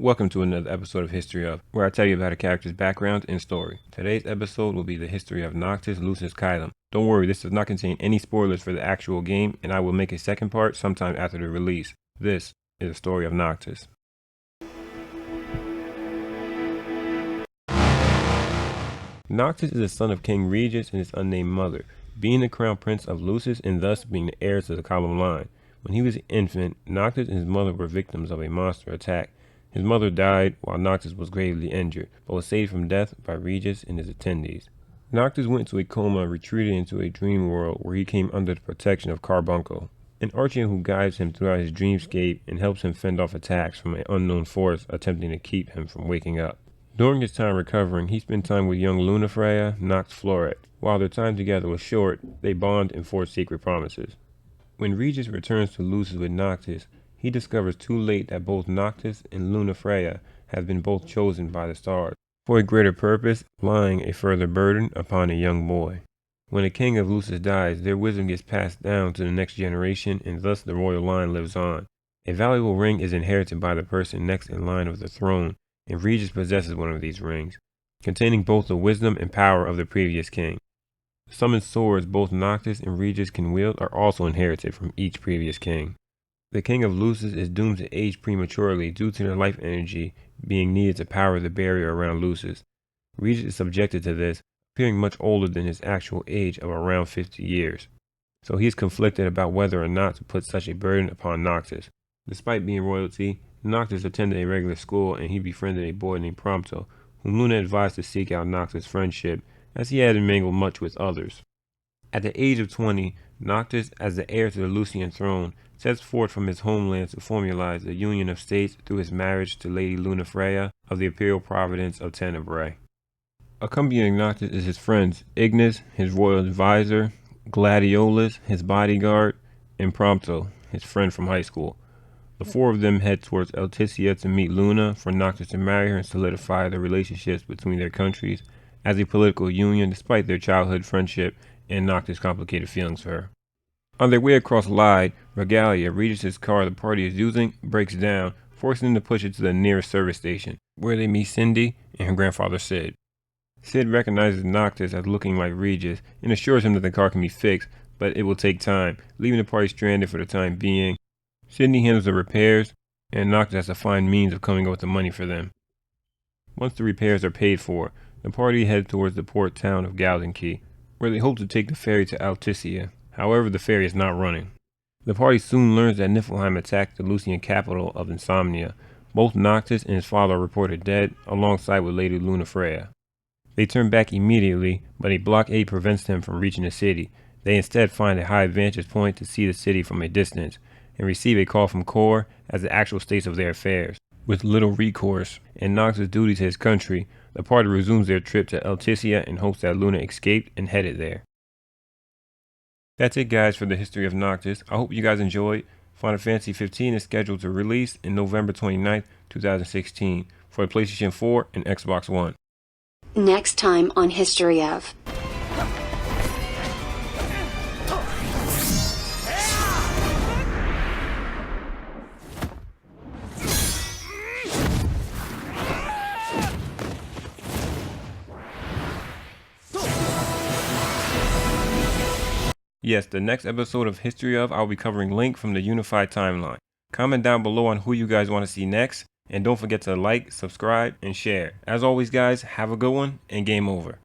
Welcome to another episode of History of, where I tell you about a character's background and story. Today's episode will be the history of Noctis Lucis Caelum. Don't worry, this does not contain any spoilers for the actual game, and I will make a second part sometime after the release. This is the story of Noctis. Noctis is the son of King Regis and his unnamed mother, being the crown prince of Lucis and thus being the heir to the Caelum line. When he was an infant, Noctis and his mother were victims of a monster attack. His mother died while Noctis was gravely injured, but was saved from death by Regis and his attendees. Noctis went into a coma and retreated into a dream world where he came under the protection of Carbuncle, an archon who guides him throughout his dreamscape and helps him fend off attacks from an unknown force attempting to keep him from waking up. During his time recovering, he spent time with young Lunafreya, Nox Floret. While their time together was short, they bond and forge secret promises. When Regis returns to Lucis with Noctis, he discovers too late that both Noctis and Lunafreya have been both chosen by the stars for a greater purpose, lying a further burden upon a young boy. When the king of Lucis dies, their wisdom gets passed down to the next generation, and thus the royal line lives on. A valuable ring is inherited by the person next in line of the throne, and Regis possesses one of these rings, containing both the wisdom and power of the previous king. Summoned swords both Noctis and Regis can wield are also inherited from each previous king. The king of Lucis is doomed to age prematurely due to their life energy being needed to power the barrier around Lucis. Regis is subjected to this, appearing much older than his actual age of around 50 years. So he is conflicted about whether or not to put such a burden upon Noctis. Despite being royalty, Noctis attended a regular school and he befriended a boy named Prompto, whom Luna advised to seek out Noctis' friendship, as he hadn't mingled much with others. At the age of 20, Noctis, as the heir to the Lucian throne, sets forth from his homeland to formalize the union of states through his marriage to Lady Lunafreya of the Imperial Province of Tenebrae. Accompanying Noctis is his friends Ignis, his royal advisor, Gladiolus, his bodyguard, and Prompto, his friend from high school. The four of them head towards Elticia to meet Luna, for Noctis to marry her and solidify the relationships between their countries as a political union despite their childhood friendship and Noctis' complicated feelings for her. On their way across Lyde, Regalia, Regis' car the party is using, breaks down, forcing them to push it to the nearest service station, where they meet Cindy and her grandfather Sid. Sid recognizes Noctis as looking like Regis and assures him that the car can be fixed, but it will take time, leaving the party stranded for the time being. Sydney handles the repairs, and Noctis has to find means of coming up with the money for them. Once the repairs are paid for, the party heads towards the port town of Galdenki, where they hope to take the ferry to Alticia. However, the ferry is not running. The party soon learns that Niflheim attacked the Lucian capital of Insomnia. Both Noctis and his father are reported dead, alongside with Lady Lunafreya. They turn back immediately, but a blockade prevents them from reaching the city. They instead find a high vantage point to see the city from a distance, and receive a call from Kor as the actual state of their affairs. With little recourse and Noctis' duty to his country, the party resumes their trip to Elticia in hopes that Luna escaped and headed there. That's it, guys, for the history of Noctis. I hope you guys enjoyed. Final Fantasy 15 is scheduled to release in November 29th, 2016 for the PlayStation 4 and Xbox One. Next time on History of. Yes, the next episode of History of, I'll be covering Link from the Unified Timeline. Comment down below on who you guys want to see next, and don't forget to like, subscribe, and share. As always, guys, have a good one, and game over.